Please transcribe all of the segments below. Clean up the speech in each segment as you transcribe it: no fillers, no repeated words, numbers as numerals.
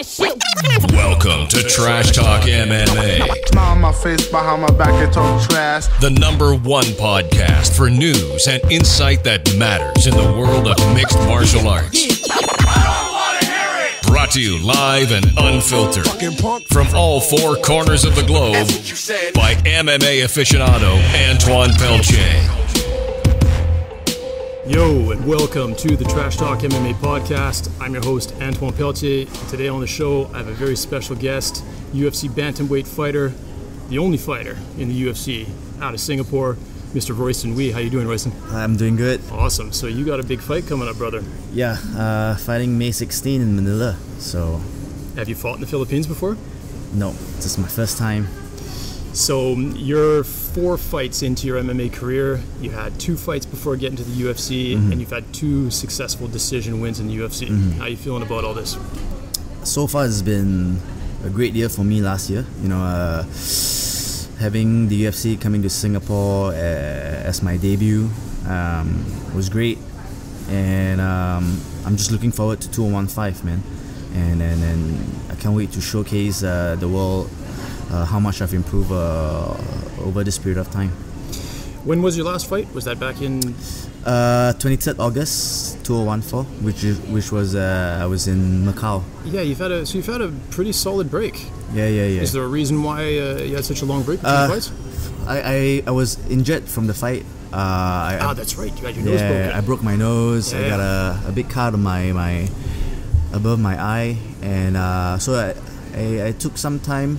that shit. Welcome to Trash Talk MMA. Smile on my face, behind my back, and talk trash. The #1 podcast for news and insight that matters in the world of mixed martial arts. I don't want to hear it. Brought to you live and unfiltered from all four corners of the globe by MMA aficionado Antoine Peltier. Yo, and welcome to the Trash Talk MMA podcast. I'm your host, Antoine Peltier. Today on the show, I have a very special guest, UFC bantamweight fighter, the only fighter in the UFC out of Singapore, Mr. Royston Wee. How you doing, Royston? I'm doing good. Awesome. So you got a big fight coming up, brother. Yeah, fighting May 16 in Manila. So, have you fought in the Philippines before? no, this is my first time. So you're 4 fights into your MMA career. You had 2 fights before getting to the UFC, and you've had 2 successful decision wins in the UFC. How are you feeling about all this? So far, it's been a great year for me last year. You know, having the UFC coming to Singapore as my debut was great, and I'm just looking forward to 2015, man. And I can't wait to showcase the world how much I've improved over this period of time. When was your last fight? Was that back in 23rd August 2014, which was I was in Macau. Yeah, you've had a pretty solid break. Yeah. Is there a reason why you had such a long break between fights? I was injured from the fight. That's right. You had your nose broken. I broke my nose. I got a big cut on my above my eye, and so I took some time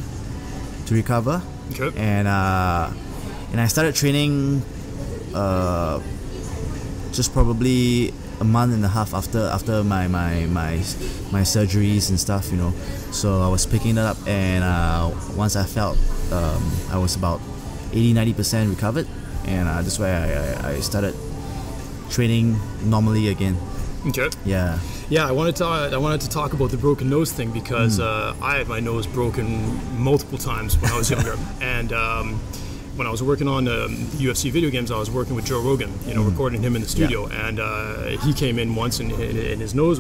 to recover. Okay. And I started training just probably a month and a half after my surgeries and stuff, you know. So I was picking it up, and once I felt I was about 80-90% recovered, and that's why I started training normally again. Okay. Yeah. Yeah, I wanted to talk about the broken nose thing because I had my nose broken multiple times when I was younger, and when I was working on UFC video games, I was working with Joe Rogan, recording him in the studio, and he came in once, and his nose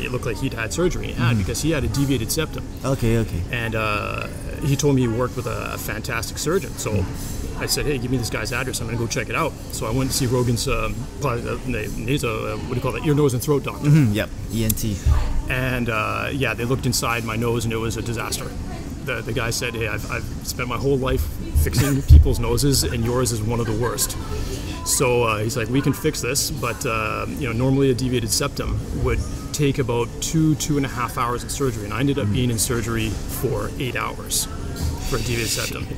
it looked like he'd had surgery. He had because he had a deviated septum. Okay. And he told me he worked with a fantastic surgeon, so. I said, hey, give me this guy's address. I'm going to go check it out. So I went to see Rogan's, he's ear, nose, and throat doctor. Yep, ENT. And they looked inside my nose, and it was a disaster. The guy said, hey, I've spent my whole life fixing people's noses, and yours is one of the worst. So he's like, we can fix this, but normally a deviated septum would take about 2.5 hours in surgery, and I ended up being in surgery for 8 hours for a deviated septum.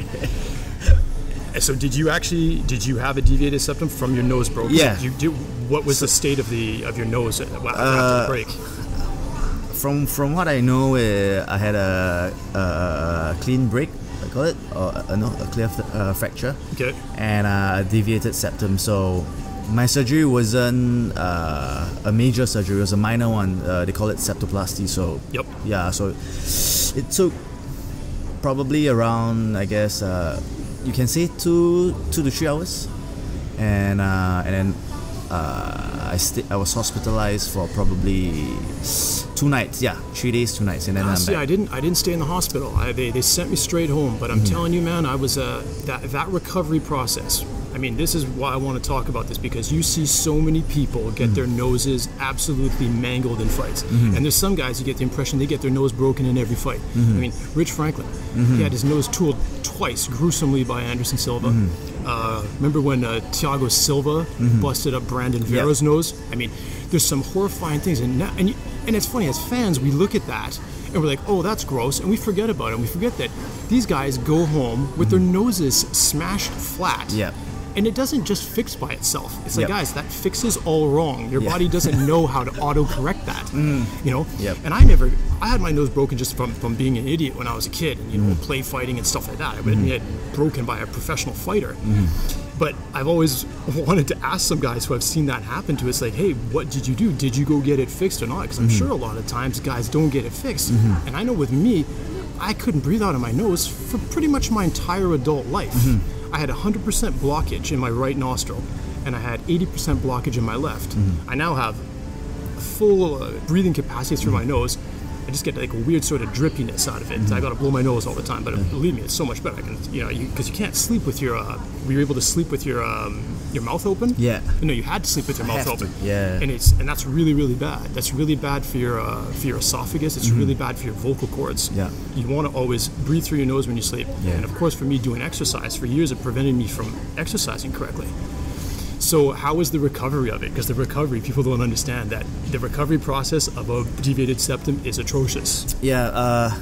So did you have a deviated septum from your nose broke? Yeah. What was the state of your nose after the break? From what I know, I had a clean break, I call it, or a clear fracture. Okay. And a deviated septum. So my surgery wasn't a major surgery; it was a minor one. They call it septoplasty. So yep. Yeah. So it took probably around, I guess, you can say 2 to 3 hours, and then I was hospitalized for probably 2 nights. Yeah, 3 days, 2 nights, and then I'm back. I didn't stay in the hospital. They sent me straight home. But I'm telling you, man, I was that recovery process. I mean, this is why I want to talk about this, because you see so many people get their noses absolutely mangled in fights. And there's some guys, you get the impression they get their nose broken in every fight. I mean, Rich Franklin, he had his nose tooled twice gruesomely by Anderson Silva. Remember when Thiago Silva busted up Brandon Vera's nose? I mean, there's some horrifying things. And it's funny, as fans, we look at that and we're like, oh, that's gross, and we forget about it. And we forget that these guys go home with their noses smashed flat. Yeah. And it doesn't just fix by itself. It's like, guys, that fixes all wrong. Your body doesn't know how to auto-correct that, Yep. And I had my nose broken just from being an idiot when I was a kid, and play fighting and stuff like that. I wouldn't get broken by a professional fighter. But I've always wanted to ask some guys who I've seen that happen to. It's like, hey, what did you do? Did you go get it fixed or not? Because I'm sure a lot of times guys don't get it fixed. And I know with me, I couldn't breathe out of my nose for pretty much my entire adult life. I had 100% blockage in my right nostril, and I had 80% blockage in my left. I now have full breathing capacity through my nose, I just get like a weird sort of drippiness out of it. I got to blow my nose all the time, but believe me, it's so much better. I can, because you can't sleep with your. Were you able to sleep with your mouth open? Yeah. No, you had to sleep with your mouth open. Yeah. And that's really, really bad. That's really bad for your esophagus. It's really bad for your vocal cords. Yeah. You want to always breathe through your nose when you sleep. Yeah. And of course, for me, doing exercise for years, it prevented me from exercising correctly. So how was the recovery of it? Because the recovery, people don't understand that the recovery process of a deviated septum is atrocious. Yeah,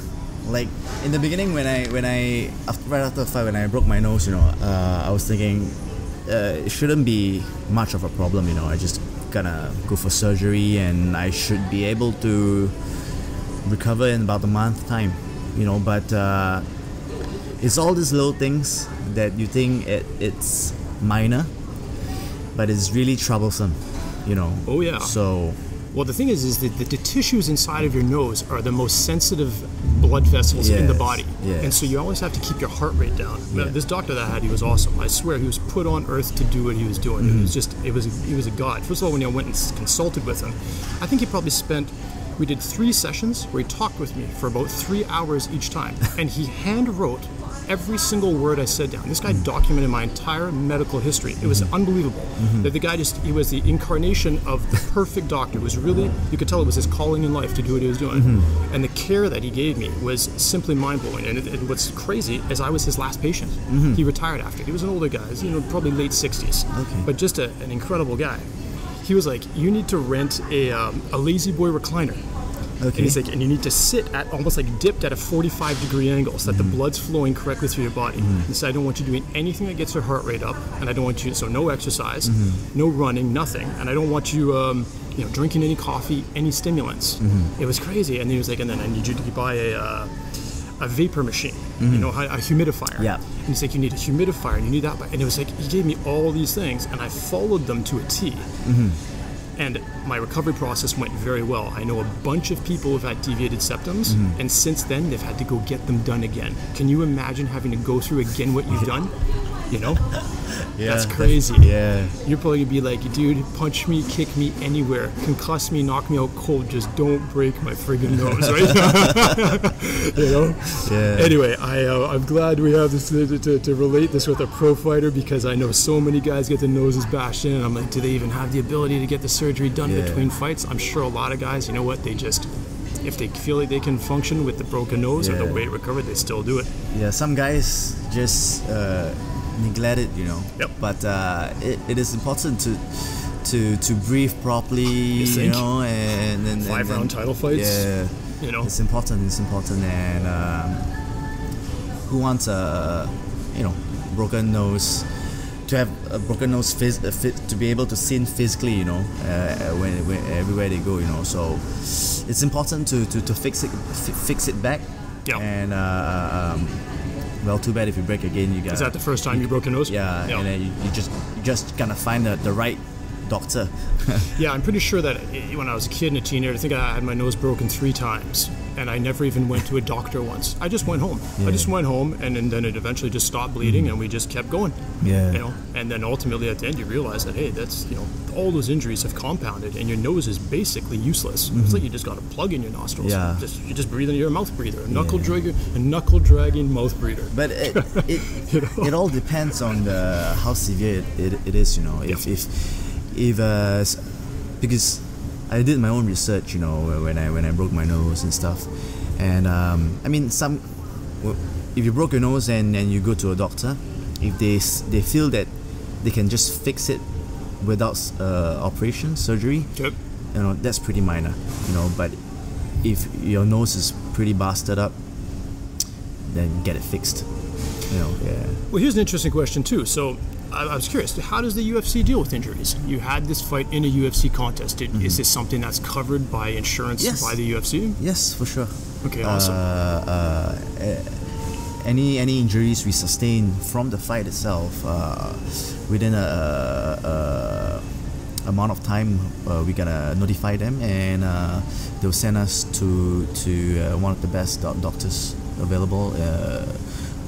like in the beginning right after the fight, when I broke my nose, I was thinking it shouldn't be much of a problem, I just gonna go for surgery and I should be able to recover in about a month time, but it's all these little things that you think it's minor, but it's really troublesome, Oh yeah. So, well, the thing is that the tissues inside of your nose are the most sensitive blood vessels in the body, and so you always have to keep your heart rate down. Yeah. This doctor that I had, he was awesome. I swear, he was put on earth to do what he was doing. He was a god. First of all, when I went and consulted with him, I think he probably we did 3 sessions where he talked with me for about 3 hours each time, and he hand wrote every single word I said down. This guy documented my entire medical history. It was unbelievable. That the guy he was the incarnation of the perfect doctor. It was really, you could tell it was his calling in life to do what he was doing. And the care that he gave me was simply mind-blowing. And what's crazy is I was his last patient. He retired after. He was an older guy, probably late 60s, but just an incredible guy. He was like, you need to rent a lazy boy recliner. Okay. And he's like, and you need to sit at almost like dipped at a 45-degree angle so that the blood's flowing correctly through your body. He said, I don't want you doing anything that gets your heart rate up, and I don't want you, so no exercise, no running, nothing, and I don't want you, drinking any coffee, any stimulants. It was crazy. And he was like, and then I need you to buy a vapor machine, a humidifier. Yeah. And he's like, you need a humidifier, and you need that. And it was like, he gave me all these things, and I followed them to a T. And my recovery process went very well. I know a bunch of people who've had deviated septums, and since then they've had to go get them done again. Can you imagine having to go through again what you've done? Yeah, that's crazy. Yeah. You're probably gonna be like, dude, punch me, kick me anywhere, concuss me, knock me out cold, just don't break my friggin' nose, right? Yeah. Anyway, I'm glad we have this to relate this with a pro fighter, because I know so many guys get their noses bashed in, and I'm like, do they even have the ability to get the surgery done between fights? I'm sure a lot of guys, they just, if they feel like they can function with the broken nose or the way it recovered, they still do it. Yeah, some guys just neglect it, Yep. But it is important to breathe properly, and then 5-round title fights. Yeah, it's important, and who wants a broken nose? To have a broken nose to be able to see physically, when everywhere they go, so it's important to fix it back. Yeah. And well, too bad if you break again, you got. Is that the first time you broke your nose? Yeah, and then you just gotta find the right doctor. Yeah, I'm pretty sure that when I was a kid and a teenager, I think I had my nose broken 3 times, and I never even went to a doctor once. I just went home. Yeah. I just went home, and then it eventually just stopped bleeding, and we just kept going. Yeah. And then ultimately at the end you realize that, hey, that's, all those injuries have compounded, and your nose is basically useless. It's like you just got a plug in your nostrils. Yeah. You just breathe into your mouth breather, a knuckle dragging mouth breather. But it all depends on how severe it is. If because I did my own research, when I broke my nose and stuff, and if you broke your nose and you go to a doctor, if they feel that they can just fix it without operation surgery, yep. That's pretty minor, but if your nose is pretty busted up, then get it fixed, yeah. Well, here's an interesting question too. So I was curious, how does the UFC deal with injuries? You had this fight in a UFC contest. Is this something that's covered by insurance by the UFC? Yes, for sure. Okay, awesome. Any injuries we sustain from the fight itself, within a amount of time, we gotta notify them, and they'll send us to one of the best doctors available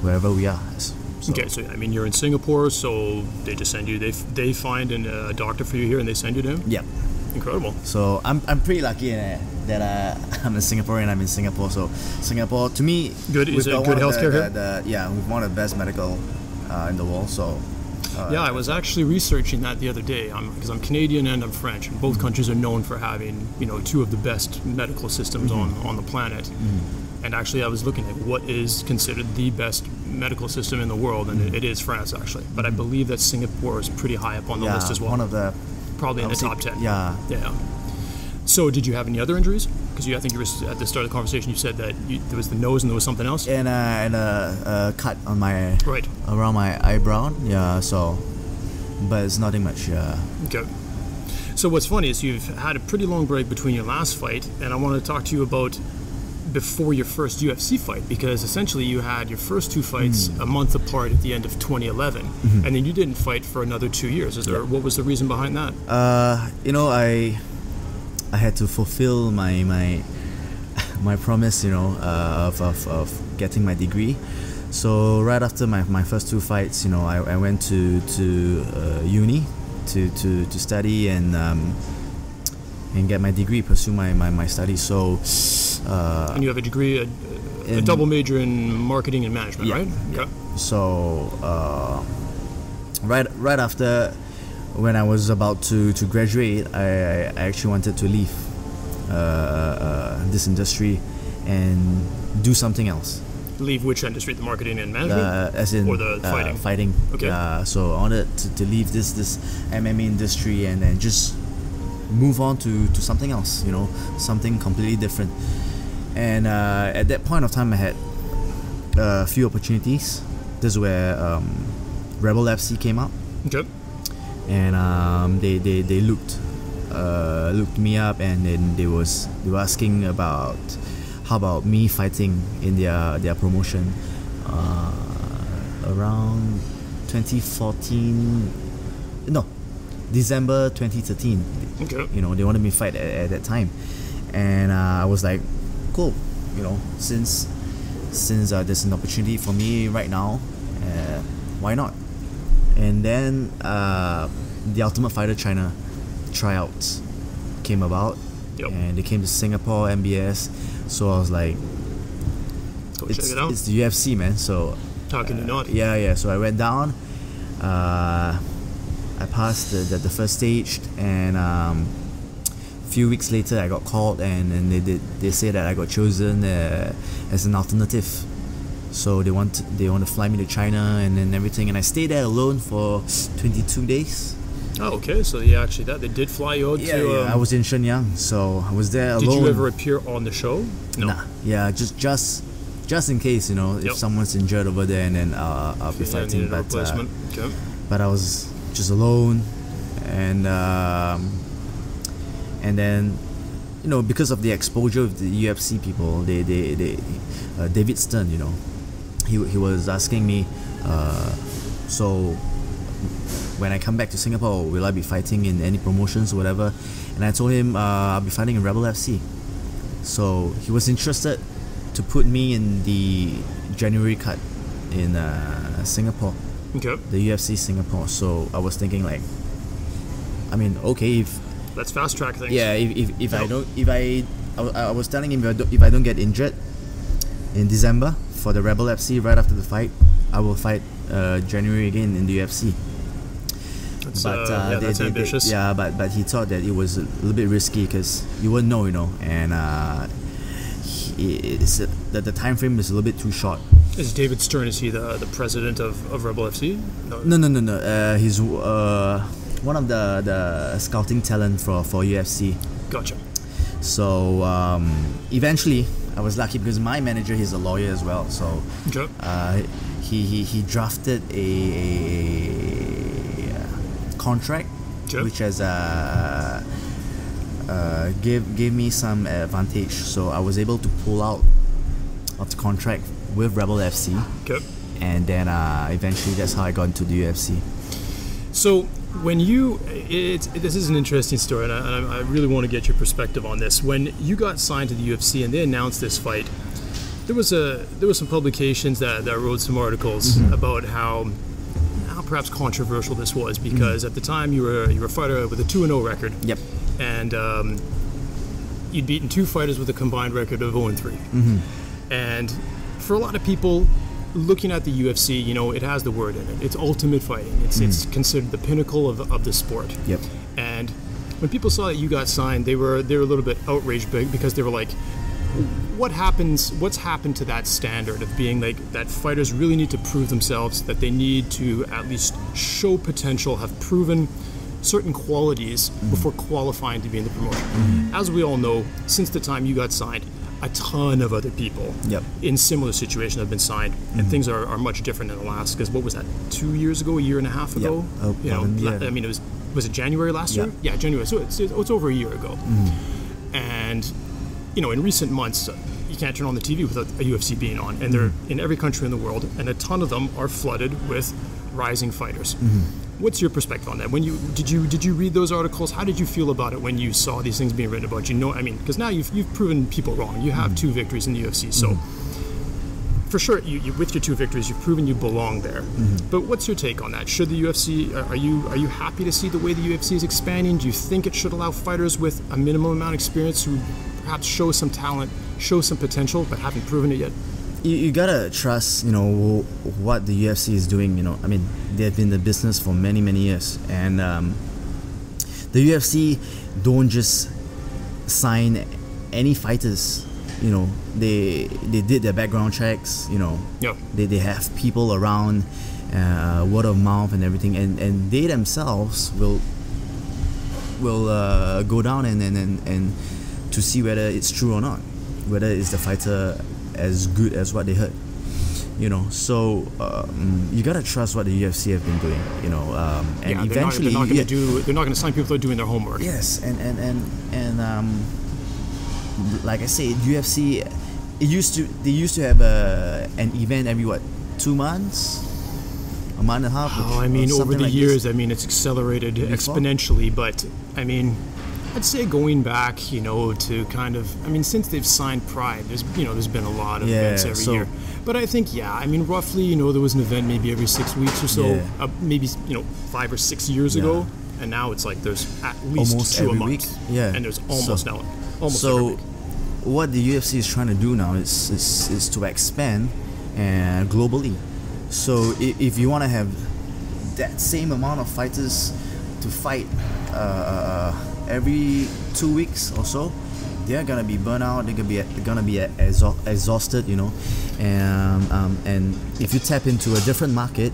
wherever we are. So. Okay, so you're in Singapore, so they just send you. They find a doctor for you here, and they send you to him. Yeah. Incredible. So I'm pretty lucky that I'm a Singaporean. I'm in Singapore. So Singapore, to me, good. Is it good healthcare here? Yeah, we've one of the best medical in the world. So. Yeah, I was actually researching that the other day because I'm Canadian and I'm French, and both countries are known for having, two of the best medical systems on the planet. And actually, I was looking at what is considered the best medical system in the world, and it is France, actually. But I believe that Singapore is pretty high up on the list as well. One of the... Probably in the top 10. Yeah. Yeah. So did you have any other injuries? Because I think you were at the start of the conversation. You said that there was the nose and there was something else. And a cut on my around my eyebrow. Yeah. So, but it's nothing much. Yeah. Okay. So what's funny is you've had a pretty long break between your last fight, and I want to talk to you about before your first UFC fight, because essentially you had your first two fights a month apart at the end of 2011, and then you didn't fight for another 2 years. What was the reason behind that? I had to fulfill my promise, of getting my degree. So right after my first two fights, I went to uni to study and get my degree, pursue my studies. So. And you have a degree, a double major in marketing and management, right? Yeah. So right after, when I was about to graduate, I actually wanted to leave this industry and do something else. Leave which industry? The marketing and management, as in or the fighting? Fighting. Okay. So I wanted to leave this MMA industry and then just move on to something else. Something completely different. And at that point of time, I had a few opportunities. This is where Rebel FC came up. Okay. And they looked me up, and then they were asking about how about me fighting in their promotion around 2014. No, December 2013. Okay. They wanted me to fight at that time, and I was like, cool, since there's an opportunity for me right now, why not? And then the Ultimate Fighter China tryouts came about, and they came to Singapore, MBS. So I was like, check it out. It's the UFC, man. So how can you not? Yeah. So I went down. I passed the first stage, and few weeks later I got called, and they said that I got chosen as an alternative. So they want to fly me to China and everything, and I stayed there alone for 22 days. Oh, okay. So actually they did fly you out to... Yeah, I was in Shenyang, so I was there alone. Did you ever appear on the show? No. Nah. Yeah, just in case, if someone's injured over there, and then I'll be fighting. But I was just alone, and then because of the exposure of the UFC people, they David Stern, he was asking me, so when I come back to Singapore, will I be fighting in any promotions or whatever? And I told him I'll be fighting in Rebel FC. So he was interested to put me in the January cut in Singapore. Okay. The UFC Singapore. So I was thinking okay, if let's fast track things. Yeah, I was telling him if I don't get injured in December for the Rebel FC right after the fight, I will fight January again in the UFC. That's ambitious. But he thought that it was a little bit risky because you wouldn't know, and the time frame is a little bit too short. Is David Stern, is he the president of Rebel FC? No. He's one of the scouting talent for UFC. Gotcha. So eventually, I was lucky because my manager, he's a lawyer as well. So he drafted a contract, which has gave me some advantage. So I was able to pull out of the contract with Rebel FC. Okay. And then eventually that's how I got into the UFC. So when this is an interesting story, and I really want to get your perspective on this. When you got signed to the UFC and they announced this fight, there was some publications that wrote some articles about how perhaps controversial this was, because at the time you were a fighter with a 2-0 record. Yep. and you'd beaten 2 fighters with a combined record of 0-3. And for a lot of people, looking at the UFC, you know, it has the word in it. It's ultimate fighting. It's considered the pinnacle of the sport. Yep. And when people saw that you got signed, they were a little bit outraged because they were like, what's happened to that standard of being like that fighters really need to prove themselves, that they need to at least show potential, have proven certain qualities before qualifying to be in the promotion. As we all know, since the time you got signed, a ton of other people in similar situations have been signed, and things are much different in the last, because what was that, 2 years ago, a year and a half ago? You know, I mean, was it January last year? Yeah, January. So it's over a year ago. And you know, in recent months, you can't turn on the TV without a UFC being on, and they're in every country in the world, and a ton of them are flooded with rising fighters. What's your perspective on that? When did you read those articles? How did you feel about it when you saw these things being written about you? Know, I mean, because now you've proven people wrong. You have 2 victories in the UFC, so for sure, you with your 2 victories, you've proven you belong there. But what's your take on that? Should the UFC? Are you happy to see the way the UFC is expanding? Do you think it should allow fighters with a minimum amount of experience who perhaps show some talent, show some potential, but haven't proven it yet? You gotta trust, you know, what the UFC is doing. You know, I mean, they've been in the business for many years, and the UFC don't just sign any fighters. You know, they did their background checks. You know, they have people around, word of mouth and everything, and they themselves will go down and to see whether it's true or not, whether is the fighter as good as what they heard, you know. So you gotta trust what the UFC have been doing, you know. And eventually, they're not gonna sign people without doing their homework. Yes, and like I said, UFC, they used to have an event every 2 months, a month and a half. Oh, I mean, over the years, I mean, it's accelerated exponentially, but I mean, I'd say going back, you know, to kind of, I mean, since they've signed Pride, there's been a lot of events every year. But I think, I mean, roughly, you know, there was an event maybe every 6 weeks or so, maybe, you know, 5 or 6 years ago, and now it's like there's at least almost 2 a month. Week. And there's almost every week. What the UFC is trying to do now is to expand globally. So if you want to have that same amount of fighters to fight every 2 weeks or so, they're gonna be burnt out. They're gonna be exhausted, you know. And if you tap into a different market,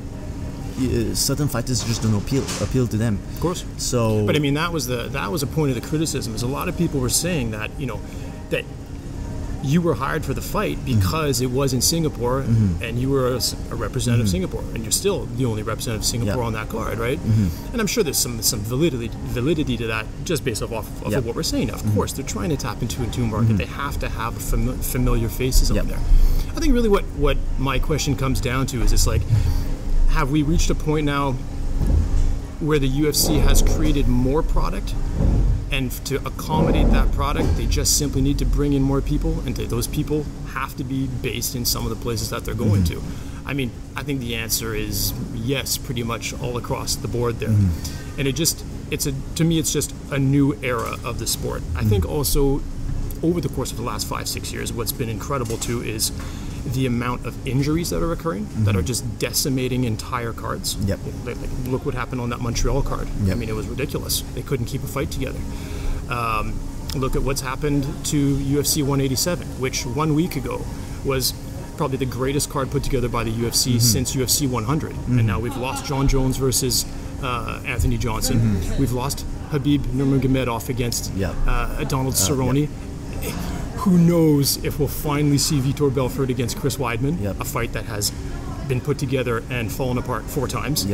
certain fighters just don't appeal to them. Of course. So, but I mean, that was a point of the criticism. Is a lot of people were saying that, you know, that you were hired for the fight because it was in Singapore, and you were a representative of Singapore, and you're still the only representative of Singapore on that card, right? And I'm sure there's some validity to that, just based off of what we're saying. Of course, they're trying to tap into a new market. They have to have familiar faces on there. I think really what my question comes down to is, it's like, have we reached a point now where the UFC has created more product, and to accommodate that product, they just simply need to bring in more people, and those people have to be based in some of the places that they're going to? I mean, I think the answer is yes, pretty much all across the board there. And to me, it's just a new era of the sport. I think also, over the course of the last 5-6 years, what's been incredible too is the amount of injuries that are occurring that are just decimating entire cards. Like, look what happened on that Montreal card. I mean, it was ridiculous. They couldn't keep a fight together. Look at what's happened to UFC 187, which 1 week ago was probably the greatest card put together by the UFC since UFC 100. And now we've lost John Jones versus Anthony Johnson. We've lost Khabib Nurmagomedov against Donald Cerrone. Who knows if we'll finally see Vitor Belfort against Chris Weidman, a fight that has been put together and fallen apart 4 times.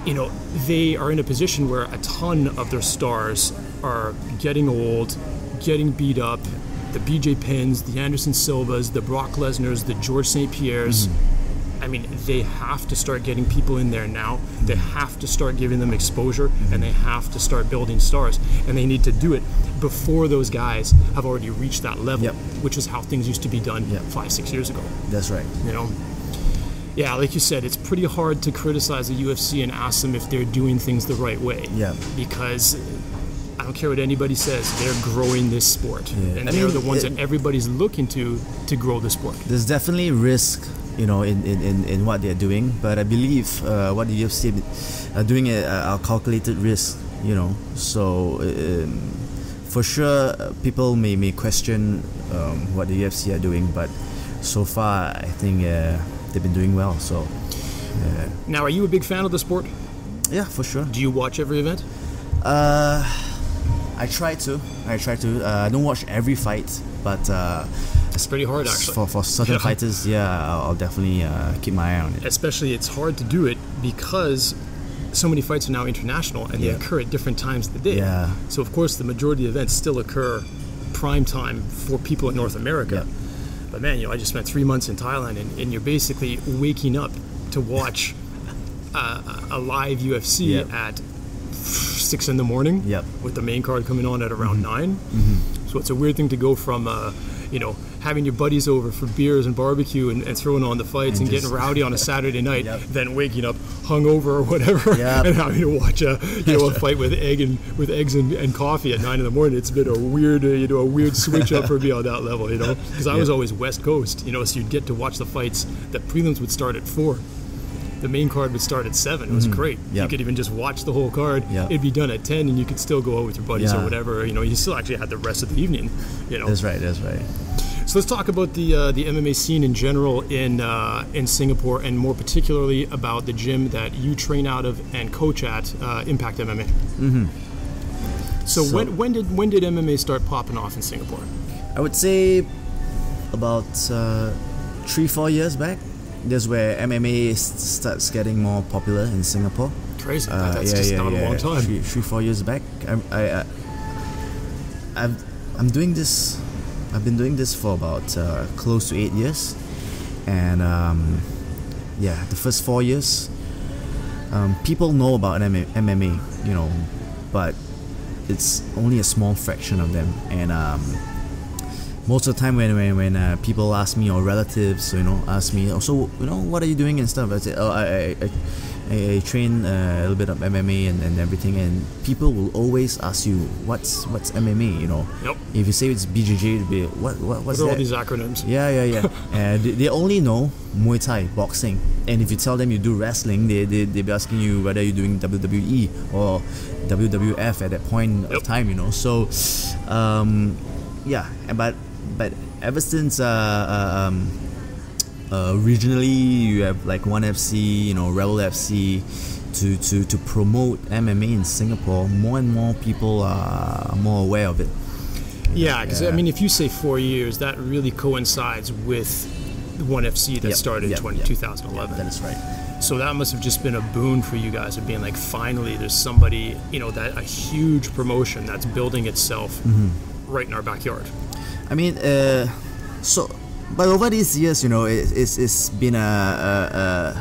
You know, they are in a position where a ton of their stars are getting old, getting beat up. The BJ Penns, the Anderson Silvas, the Brock Lesnars, the George St. Pierres. I mean, they have to start getting people in there now. They have to start giving them exposure, and they have to start building stars. And they need to do it before those guys have already reached that level, which is how things used to be done 5-6 years ago. That's right. You know? Yeah, like you said, it's pretty hard to criticize the UFC and ask them if they're doing things the right way. Because I don't care what anybody says, they're growing this sport. And they're the ones that everybody's looking to grow the sport. There's definitely risk, in what they're doing, but I believe what the UFC are doing are calculated risk, So for sure, people may question what the UFC are doing, but so far, I think they've been doing well. So. Now, are you a big fan of the sport? Yeah, for sure. Do you watch every event? I try to. I don't watch every fight, but it's pretty hard, actually. For certain fighters, I'll definitely keep my eye on it. Especially, it's hard to do it because so many fights are now international and they occur at different times of the day. Yeah. So, of course, the majority of events still occur prime time for people in North America. Yeah. But man, I just spent 3 months in Thailand, and you're basically waking up to watch a live UFC at 6 in the morning with the main card coming on at around 9. So it's a weird thing to go from having your buddies over for beers and barbecue and throwing on the fights and getting rowdy on a Saturday night, then waking up hungover or whatever and having to watch a fight with eggs and coffee at 9 in the morning. It's been a weird switch up for me on that level, because I was always West Coast, so you'd get to watch the fights. The prelims would start at 4. The main card would start at 7. It was great. You could even just watch the whole card. It'd be done at 10, and you could still go out with your buddies or whatever. You still actually had the rest of the evening. That's right. So let's talk about the MMA scene in general in Singapore, and more particularly about the gym that you train out of and coach at, Impact MMA. So when did MMA start popping off in Singapore? I would say about 3-4 years back. That's where MMA starts getting more popular in Singapore. Crazy. That's just not a long time. 3-4 years back. I'm doing this. I've been doing this for about close to 8 years, and the first 4 years, people know about MMA, but it's only a small fraction of them, and most of the time when people ask me, or relatives, ask me, so what are you doing and stuff, I say, I train a little bit of MMA and everything, and people will always ask you, what's MMA, If you say it's BJJ, it'll be, what's that? All these acronyms. Yeah. And they only know Muay Thai, boxing, and if you tell them you do wrestling, they'll be asking you whether you're doing WWE or WWF at that point of time, So, but ever since regionally, you have like ONE FC, Rebel FC, to promote MMA in Singapore. More and more people are more aware of it. Yeah, because if you say 4 years, that really coincides with ONE FC that started in 2011. That is right. So that must have just been a boon for you guys, of being like, finally, there's somebody, that a huge promotion that's building itself right in our backyard. But over these years, it's been a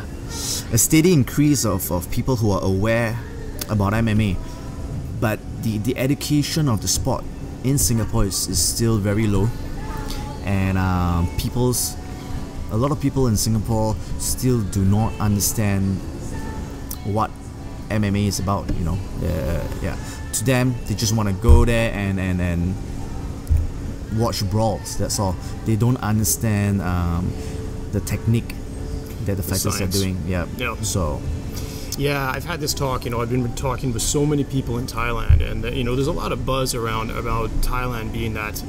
steady increase of people who are aware about MMA. But the education of the sport in Singapore is still very low. And a lot of people in Singapore still do not understand what MMA is about, To them, they just want to go there and watch brawls, that's all. They don't understand the technique that the fighters are doing. So I've had this talk, I've been talking with so many people in Thailand, and there's a lot of buzz around about Thailand being that,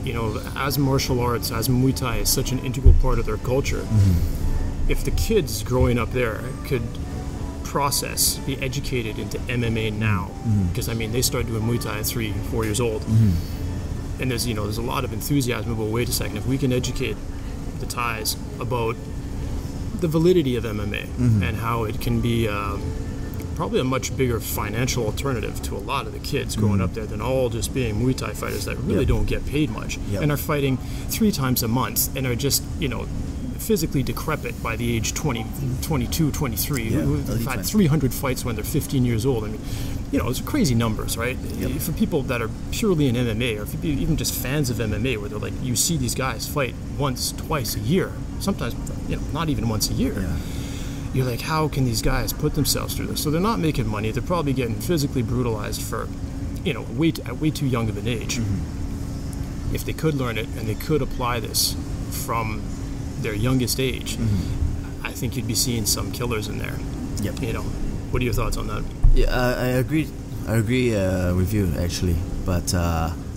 as martial arts, as Muay Thai is such an integral part of their culture. If the kids growing up there could be educated into MMA now, because they started doing Muay Thai at 3-4 years old. And there's a lot of enthusiasm about, wait a second, if we can educate the Thais about the validity of MMA and how it can be probably a much bigger financial alternative to a lot of the kids growing up there than all just being Muay Thai fighters that really don't get paid much and are fighting 3 times a month and are just, physically decrepit by the age 20, 22, 23, who've had 300 fights when they're 15 years old. It's crazy numbers, right? For people that are purely in MMA, or even just fans of MMA, where they're like, you see these guys fight once, twice a year, sometimes, not even once a year. You're like, how can these guys put themselves through this? So they're not making money. They're probably getting physically brutalized for at way too young of an age. If they could learn it and they could apply this from their youngest age, I think you'd be seeing some killers in there. Yep. What are your thoughts on that? Yeah, I agree. I agree with you actually. But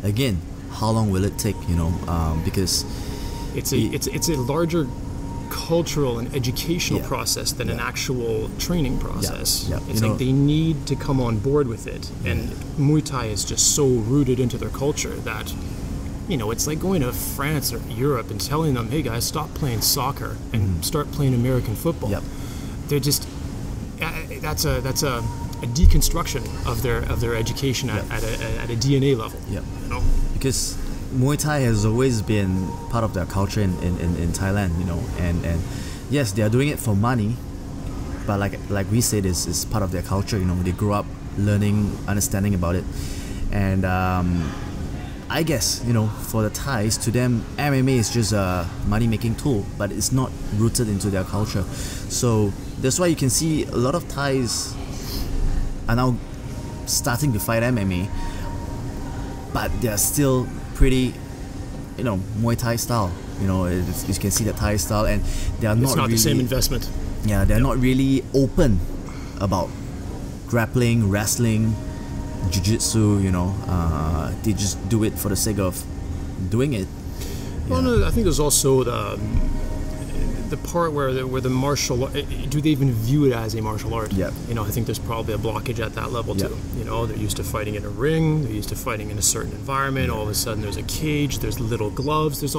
again, how long will it take? Because it's a larger cultural and educational process than an actual training process. It's like they need to come on board with it, and Muay Thai is just so rooted into their culture that it's like going to France or Europe and telling them, hey guys, stop playing soccer and start playing American football. They're just that's a deconstruction of their education at a DNA level. Because Muay Thai has always been part of their culture in Thailand, and yes, they are doing it for money, but like we said, it's part of their culture. They grew up learning, understanding about it, and I guess for the Thais, to them MMA is just a money-making tool, but it's not rooted into their culture. So that's why you can see a lot of Thais are now starting to fight MMA, but they're still pretty, Muay Thai style. You can see the Thai style, and they are it's not really, the same investment. Yeah, they're not really open about grappling, wrestling, Jiu-jitsu. They just do it for the sake of doing it. Well, no, I think there's also the part where the martial art, do they even view it as a martial art? I think there's probably a blockage at that level too. They're used to fighting in a ring, they're used to fighting in a certain environment. All of a sudden there's a cage, there's little gloves, there's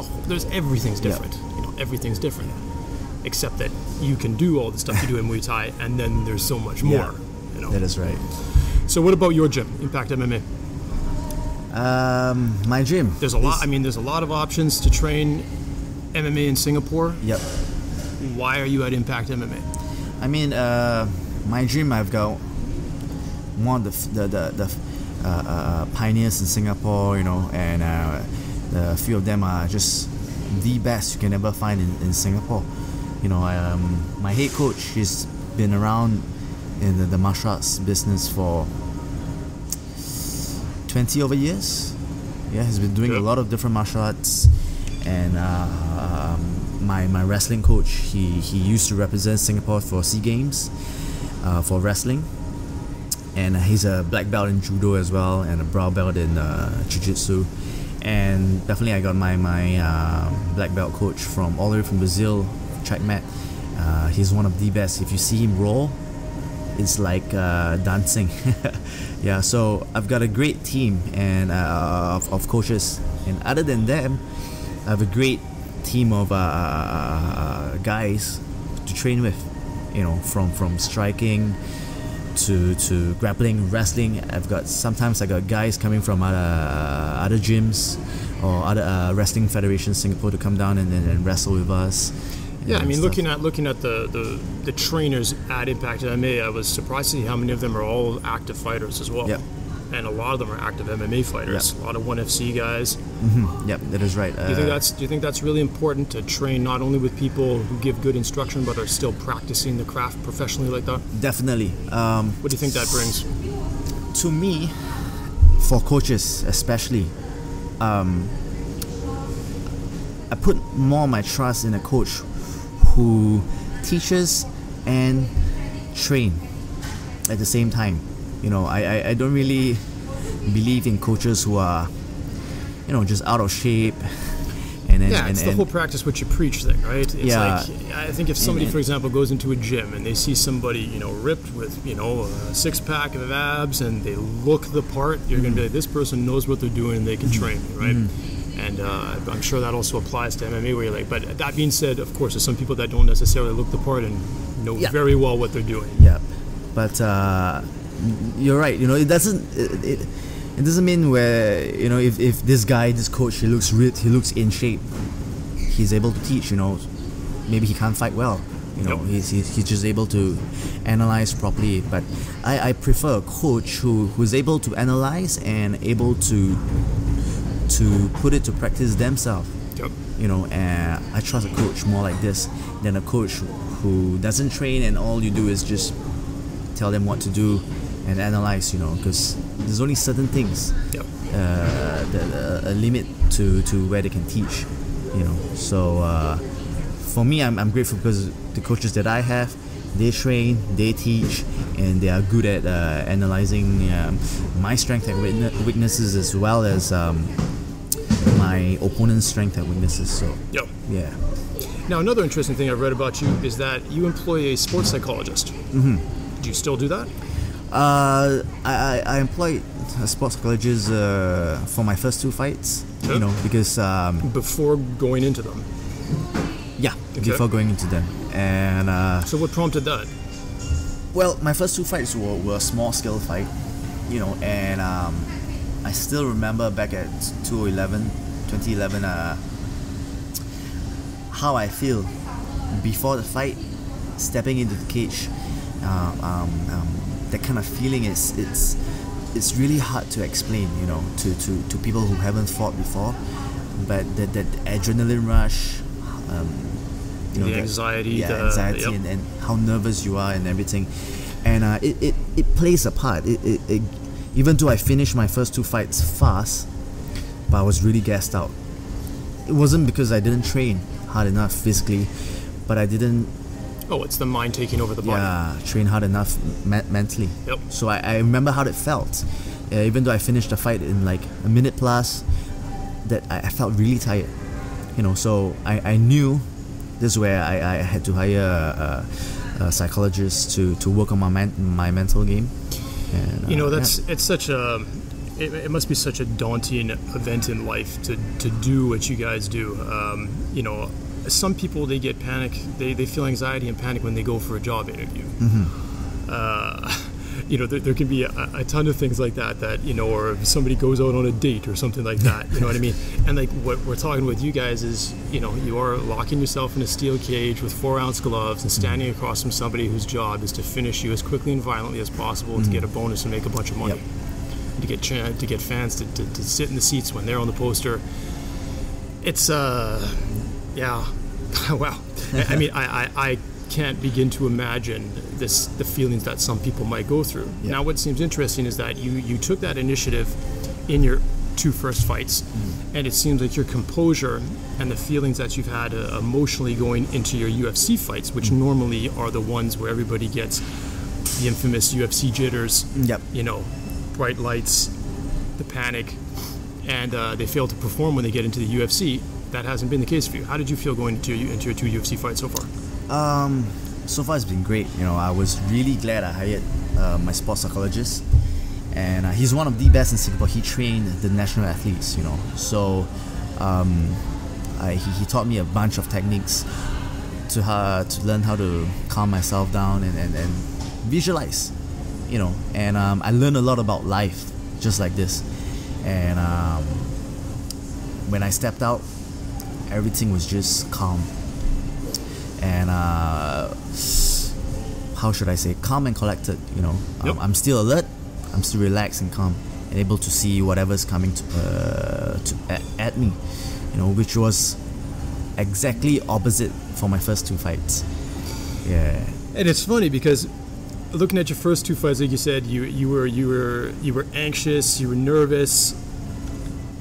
everything's different. Everything's different, except that you can do all the stuff you do in Muay Thai, and then there's so much more. That is right. So what about your gym, Impact MMA? My gym. There's a lot. I mean, there's a lot of options to train MMA in Singapore. Why are you at Impact MMA? I mean, my gym, I've got one of the pioneers in Singapore, and a few of them are just the best you can ever find in Singapore. My head coach, he's been around in the martial arts business for 20 over years. He's been doing a lot of different martial arts, and my wrestling coach, he used to represent Singapore for SEA Games for wrestling, and he's a black belt in judo as well, and a brown belt in jiu-jitsu. And definitely I got my black belt coach from all the way from Brazil, Chak Matt. He's one of the best. If you see him roll, it's like dancing. So I've got a great team and of coaches, and other than them, I have a great team of guys to train with, from striking to grappling, wrestling. Sometimes I got guys coming from other gyms or other wrestling federations Singapore to come down and wrestle with us. Yeah, I mean, looking at the trainers at Impact MMA, I was surprised to see how many of them are all active fighters as well. And a lot of them are active MMA fighters. A lot of 1FC guys. That is right. Do you think that's really important to train not only with people who give good instruction but are still practicing the craft professionally like that? Definitely. What do you think that brings? To me, for coaches especially, I put more of my trust in a coach who teaches and train at the same time. I don't really believe in coaches who are, just out of shape. It's the whole practice what you preach thing, right? It's like, I think if somebody, for example, goes into a gym and they see somebody, ripped with, a six-pack of abs and they look the part, you're going to be like, this person knows what they're doing and they can train me, right? And I'm sure that also applies to MMA where you're like, but that being said, of course, there's some people that don't necessarily look the part and know very well what they're doing. But you're right. It doesn't mean where if this coach, he looks ripped, he looks in shape, he's able to teach. Maybe he can't fight well. He's just able to analyze properly. But I prefer a coach who's able to analyze and able to put it to practice themselves. And I trust a coach more like this than a coach who doesn't train and all you do is just tell them what to do and analyze, because there's only certain things, a limit to where they can teach, So for me, I'm grateful because the coaches that I have, they train, they teach, and they are good at analyzing my strengths and weaknesses as well as my opponent's strengths and weaknesses. So yeah. Now, another interesting thing I've read about you is that you employ a sports psychologist. Mm-hmm. Do you still do that? I employed a sports psychologist for my first 2 fights, because before going into them. Yeah, before going into them. And so what prompted that? Well, my first 2 fights were a small scale fight, and I still remember back at 2011, how I feel before the fight, stepping into the cage. That kind of feeling it's really hard to explain, to people who haven't fought before. But that adrenaline rush, the anxiety, anxiety, and how nervous you are and everything, and it plays a part. It even though I finished my first 2 fights fast, but I was really gassed out. It wasn't because I didn't train hard enough physically, but I didn't. Oh, it's the mind taking over the body. Yeah, train hard enough mentally. Yep. So I remember how it felt. Even though I finished the fight in like a minute plus, that I felt really tired. So I knew this is where I had to hire a psychologist to work on my mental game. And, it's such a. It must be such a daunting event in life to do what you guys do. Some people, they get panic, they feel anxiety and panic when they go for a job interview. Mm-hmm. There can be a ton of things like that, or if somebody goes out on a date or something like that, you know what I mean? And like what we're talking with you guys is, you are locking yourself in a steel cage with 4-ounce gloves and standing across from somebody whose job is to finish you as quickly and violently as possible and to get a bonus and make a bunch of money. Yep. To get fans to sit in the seats when they're on the poster. It's yeah, wow. I mean, I can't begin to imagine the feelings that some people might go through. Yep. Now, what seems interesting is that you took that initiative in your 2 first fights, and it seems like your composure and the feelings that you've had emotionally going into your UFC fights, which normally are the ones where everybody gets the infamous UFC jitters. Yep. Bright lights, the panic, and they fail to perform when they get into the UFC. That hasn't been the case for you. How did you feel going into your 2 UFC fights so far? So far it's been great. I was really glad I hired my sports psychologist, and he's one of the best in Singapore. He trained the national athletes, So he taught me a bunch of techniques to learn how to calm myself down and visualize. And I learned a lot about life just like this. And when I stepped out, everything was just calm. And how should I say, calm and collected. Yep. I'm still alert, I'm still relaxed and calm, and able to see whatever's coming at me. Which was exactly opposite for my first 2 fights. Yeah. And it's funny because looking at your first 2 fights, like you said, you were anxious, you were nervous,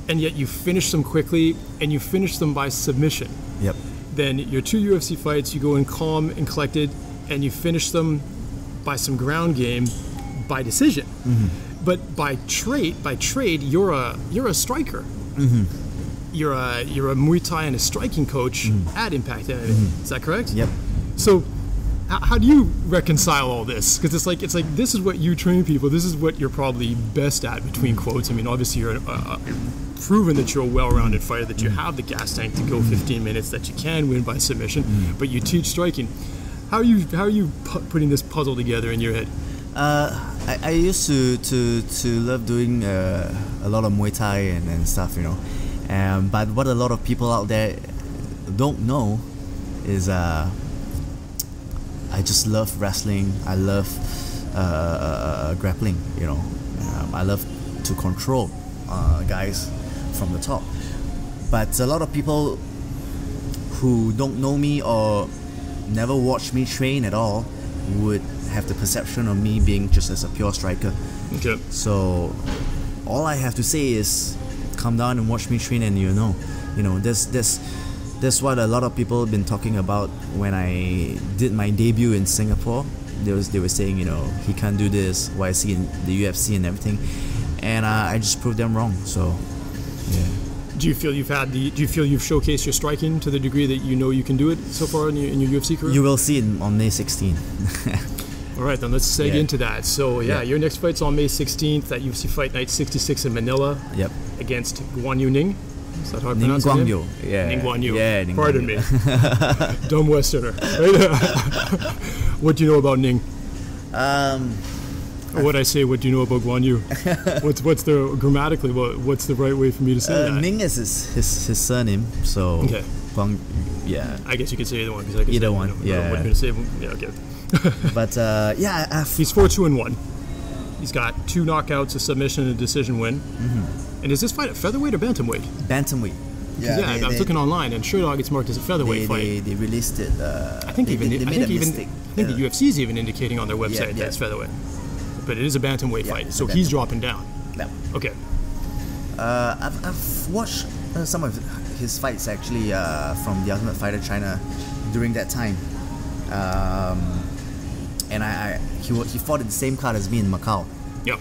and yet you finished them quickly, and you finished them by submission. Yep. Then your 2 UFC fights, you go in calm and collected, and you finish them by some ground game, by decision. Mm-hmm. But by trade, you're a striker. Mm-hmm. You're a Muay Thai and a striking coach at Impact MMA. Mm-hmm. Is that correct? Yep. So how do you reconcile all this? Because it's like this is what you train people. This is what you're probably best at, between quotes. I mean, obviously you're proven that you're a well-rounded fighter, that you have the gas tank to go 15 minutes, that you can win by submission. But you teach striking. How are you putting this puzzle together in your head? I used to love doing a lot of Muay Thai and stuff, but what a lot of people out there don't know is I just love wrestling. I love grappling. I love to control guys from the top. But a lot of people who don't know me or never watch me train at all would have the perception of me being just as a pure striker. Okay. So all I have to say is come down and watch me train, and that's what a lot of people have been talking about when I did my debut in Singapore. They were saying, he can't do this, why is he in the UFC and everything, and I just proved them wrong. So yeah. Do you feel you've showcased your striking to the degree that you can do it so far in your UFC career? You will see it on May 16th. All right, then let's seg into that. So your next fight's on May 16th at UFC Fight Night 66 in Manila. Yep. Against Guan Yu Ning. Is that how I Ning pronounce Guan it? Yu. Yeah. Ning Guan Yu. Yeah, Ning Pardon Guan me. Dumb Westerner. Right? What do you know about Ning? What I say? What do you know about Guan Yu? What's the grammatically? What's the right way for me to say that? Ning is his surname. So okay. Guang, yeah. I guess you could say either one. Because either one. Yeah. What are you gonna say? Yeah. Okay. But he's 4-2-1. He's got 2 knockouts, a submission, and a decision win. Mm-hmm. And is this fight at featherweight or bantamweight? Bantamweight. I was looking online, and Sherdog it's marked as a featherweight fight. They released it. I think the UFC's even indicating on their website that it's featherweight. But it is a bantamweight fight, so he's dropping down. No. Okay. I've watched some of his fights actually from the Ultimate Fighter China during that time, and he fought in the same card as me in Macau. Yep.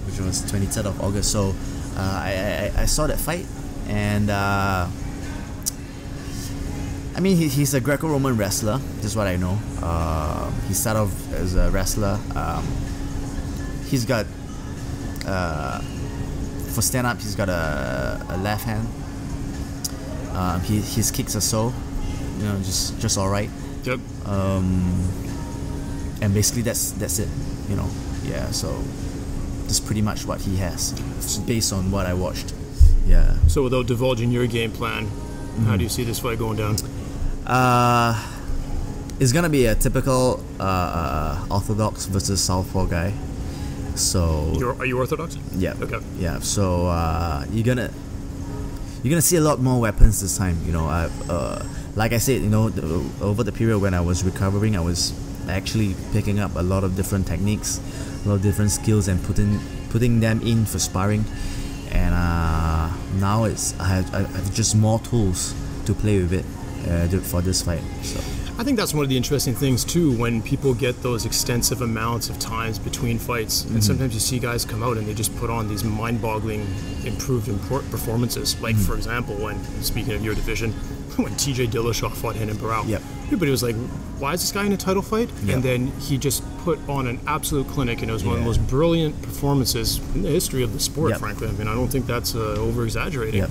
Which was 23rd of August. So I saw that fight, and he's a Greco-Roman wrestler. That's what I know. He started off as a wrestler. He's got for stand-up, he's got a left hand. His kicks are so, just all right. Yep. And basically that's it. Yeah. So that's pretty much what he has, based on what I watched. Yeah. So without divulging your game plan, how do you see this fight going down? It's gonna be a typical orthodox versus southpaw guy. So are you orthodox? Yeah. Okay. Yeah. So you're gonna see a lot more weapons this time. Like I said, over the period when I was recovering, I was actually picking up a lot of different techniques, a lot of different skills, and putting them in for sparring. And now I have just more tools to play with it for this fight. So I think that's one of the interesting things too, when people get those extensive amounts of times between fights, and sometimes you see guys come out and they just put on these mind-boggling improved performances. Like for example, when, speaking of your division, when TJ Dillashaw fought Renan Barao, everybody was like, why is this guy in a title fight? And then he just put on an absolute clinic, and it was one of the most brilliant performances in the history of the sport, frankly. I mean, I don't think that's over-exaggerating.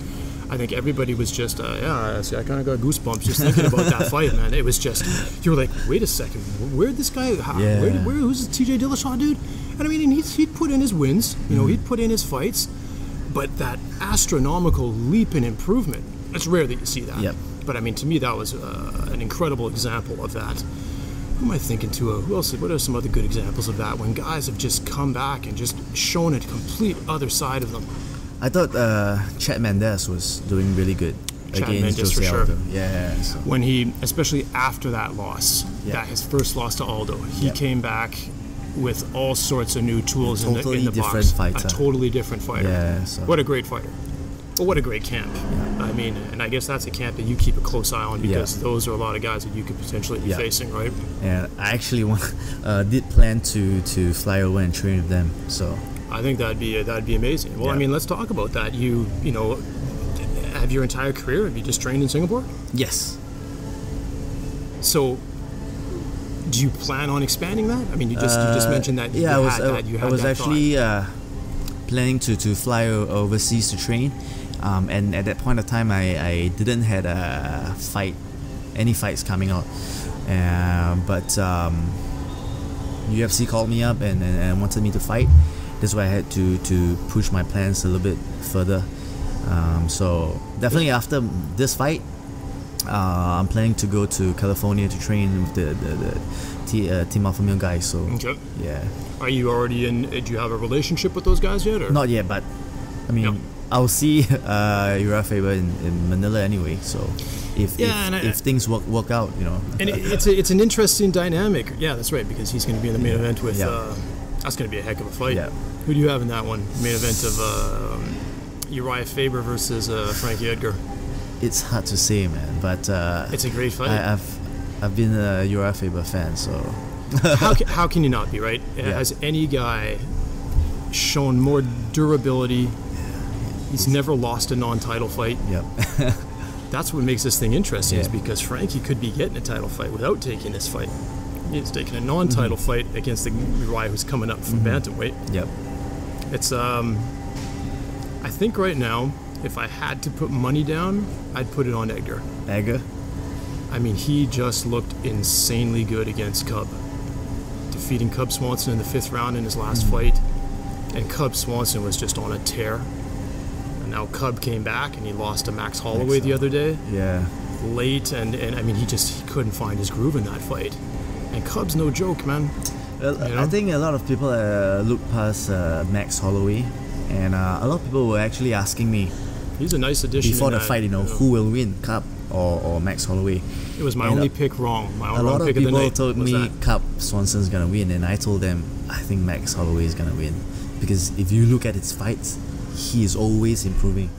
I think everybody was just, I kind of got goosebumps just thinking about that fight, man. It was just, you were like, wait a second, where'd this guy, who's TJ Dillashaw, dude? And I mean, he'd put in his wins, he'd put in his fights, but that astronomical leap in improvement, it's rare that you see that. But I mean, to me, that was an incredible example of that. Who am I thinking to? Who else? What are some other good examples of that, when guys have just come back and just shown a complete other side of them? I thought Chad Mendes was doing really good against Mendes, Jose for Aldo. sure. Yeah. So. When he, especially after that loss, his first loss to Aldo, he came back with all sorts of new tools in the box. Fighter. A totally different fighter. Yeah. So. What a great fighter. But what a great camp. I mean, and I guess that's a camp that you keep a close eye on, because those are a lot of guys that you could potentially be facing, right? And I actually did plan to fly over and train with them. So I think that'd be amazing. Well, I mean, let's talk about that. You have your entire career, have you just trained in Singapore? Yes. So do you plan on expanding that? I mean, you just mentioned that you had I was that actually planning to fly overseas to train, and at that point of time I didn't had any fights coming out, but UFC called me up and wanted me to fight. That's why I had to push my plans a little bit further. So definitely after this fight, I'm planning to go to California to train with the Team Alpha Male guys. So Are you already in? Do you have a relationship with those guys yet? Or? Not yet, but I mean, I'll see Uriah Faber in Manila anyway. So if things work out, you know. And it's an interesting dynamic. Yeah, that's right, because he's going to be in the main event with. That's going to be a heck of a fight. Yeah. Who do you have in that one? Main event of Uriah Faber versus Frankie Edgar. It's hard to say, man, but it's a great fight. I've been a Uriah Faber fan, so. how can you not be, right? Has any guy shown more durability? He's never lost a non-title fight. Yep. That's what makes this thing interesting, is because Frankie could be getting a title fight without taking this fight. He's taking a non-title fight against the Uriah who's coming up from bantamweight. Yep. It's I think right now, if I had to put money down, I'd put it on Edgar. Edgar? I mean, he just looked insanely good against Cub, defeating Cub Swanson in the 5th round in his last fight, and Cub Swanson was just on a tear. And now Cub came back and he lost to Max Holloway the other day. Yeah. Late, and I mean, he couldn't find his groove in that fight. And Cub's no joke, man. I think a lot of people look past Max Holloway, and a lot of people were actually asking me. He's a nice addition before the fight, who will win, Cub or Max Holloway. It was my only pick wrong. A lot of people told me Cub Swanson's gonna win, and I told them I think Max Holloway is gonna win, because if you look at his fights, he is always improving.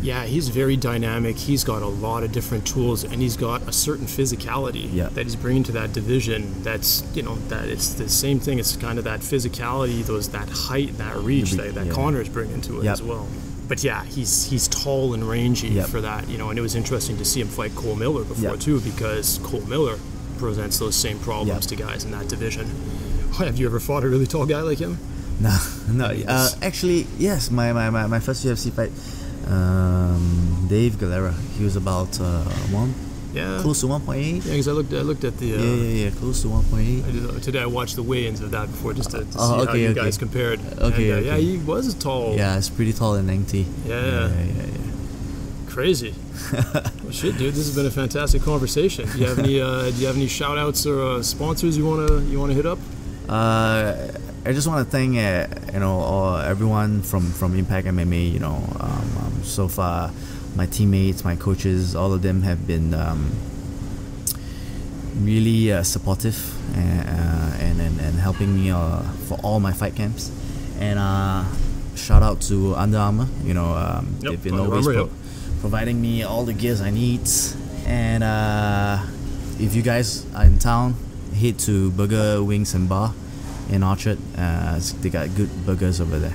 Yeah, he's very dynamic. He's got a lot of different tools, and he's got a certain physicality that he's bringing to that division. That's, that it's the same thing. It's kind of that physicality, that height, that reach that Connor's bringing to it as well. But yeah, he's tall and rangy for that, and it was interesting to see him fight Cole Miller before too, because Cole Miller presents those same problems to guys in that division. Have you ever fought a really tall guy like him? No. Actually, yes. My first UFC fight. Dave Galera. He was about close to 1.8. Yeah, because I looked at the close to 1.8. Today I watched the weigh-ins of that before, just to see how you guys compared. Yeah, he was tall. Yeah, it's pretty tall and lengthy. Yeah. Crazy. Well, shit, dude, this has been a fantastic conversation. Do you have any shout outs or sponsors you wanna hit up? I just want to thank everyone from Impact MMA. So far, my teammates, my coaches, all of them have been really supportive and helping me for all my fight camps. And shout out to Under Armour. They've been always providing me all the gears I need. And if you guys are in town, head to Burger Wings and Bar in Orchard. They got good burgers over there.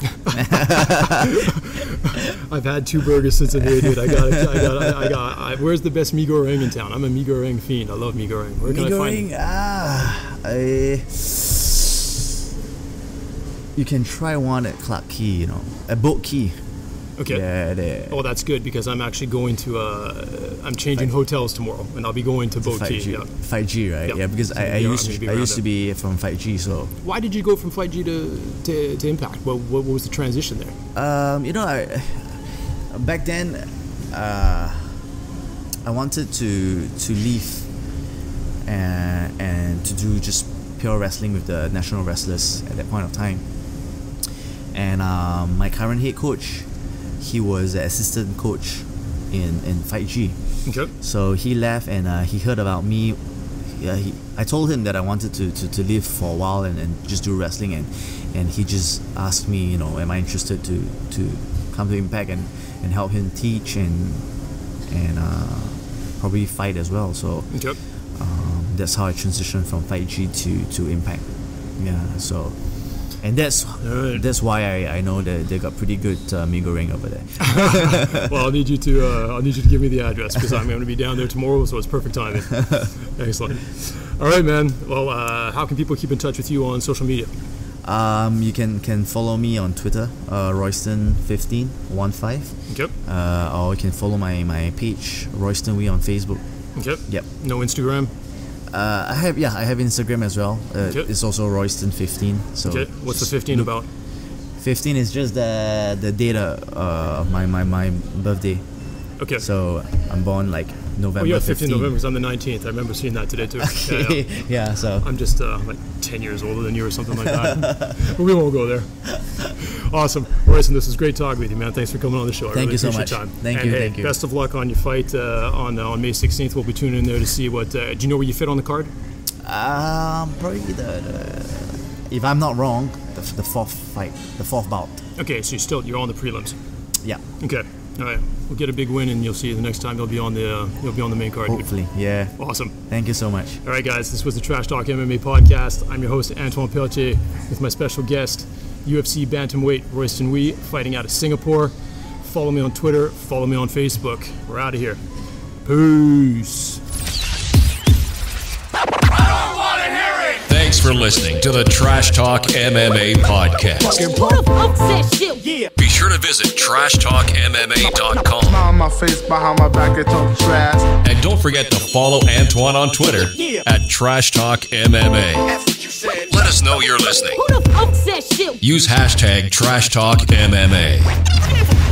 I've had 2 burgers since I'm here, dude. I got. Where's the best mee goreng in town? I'm a mee goreng fiend. I love mee goreng. Where can I find it? You can try one at Clark Key, at Boat Key. Okay. Yeah, oh, that's good, because I'm actually going to. I'm changing hotels tomorrow, and I'll be going to Boat Key. Fight G, right? Yeah, because I used to be from Fight G. So why did you go from Fight G to Impact? What was the transition there? Back then, I wanted to leave and to do just pure wrestling with the national wrestlers at that point of time. And my current head coach, he was an assistant coach in Fight G. Okay. So he left, and he heard about me. I told him that I wanted to live for a while and just do wrestling, and he just asked me, am I interested to come to Impact and help him teach and probably fight as well. So that's how I transitioned from Fight G to Impact. Yeah. So. And that's why I know that they got pretty good mee goreng over there. Well, I'll need you to give me the address, because I'm going to be down there tomorrow, so it's perfect timing. Excellent. All right, man. Well, how can people keep in touch with you on social media? You can follow me on Twitter, Royston15. Okay. Or you can follow my page, Royston Wee, on Facebook. Okay. Yep. No Instagram? I have Instagram as well. It's also Royston15. So what's the 15 about? 15 is just the date of my birthday. Okay. So I'm born like November. Oh, yeah, 15th 15th. November, because I'm the 19th. I remember seeing that today, too. Yeah, so. I'm just like 10 years older than you or something like that. But we won't go there. Awesome. Royston, this is great talking with you, man. Thanks for coming on the show. I Thank really you so appreciate much. your time. Thank and you, hey, thank you. Best of luck on your fight on May 16th. We'll be tuning in there to see what. Do you know where you fit on the card? Probably if I'm not wrong, the fourth fight, the fourth bout. Okay, so you're on the prelims. Yeah. Okay. All right. We'll get a big win, and you'll see the next time you'll be on the main card. Hopefully, yeah. Awesome. Thank you so much. All right, guys. This was the Trash Talk MMA podcast. I'm your host Antoine Pelletier with my special guest, UFC bantamweight Royston Wee, fighting out of Singapore. Follow me on Twitter. Follow me on Facebook. We're out of here. Peace. Thanks for listening to the Trash Talk MMA podcast. Who the fuck said shit? Be sure to visit trashtalkmma.com. Smile on my face, behind my back, and talk trash. And don't forget to follow Antoine on Twitter at Trash Talk MMA. Let us know you're listening. Who the fuck said shit? Use hashtag Trash Talk MMA.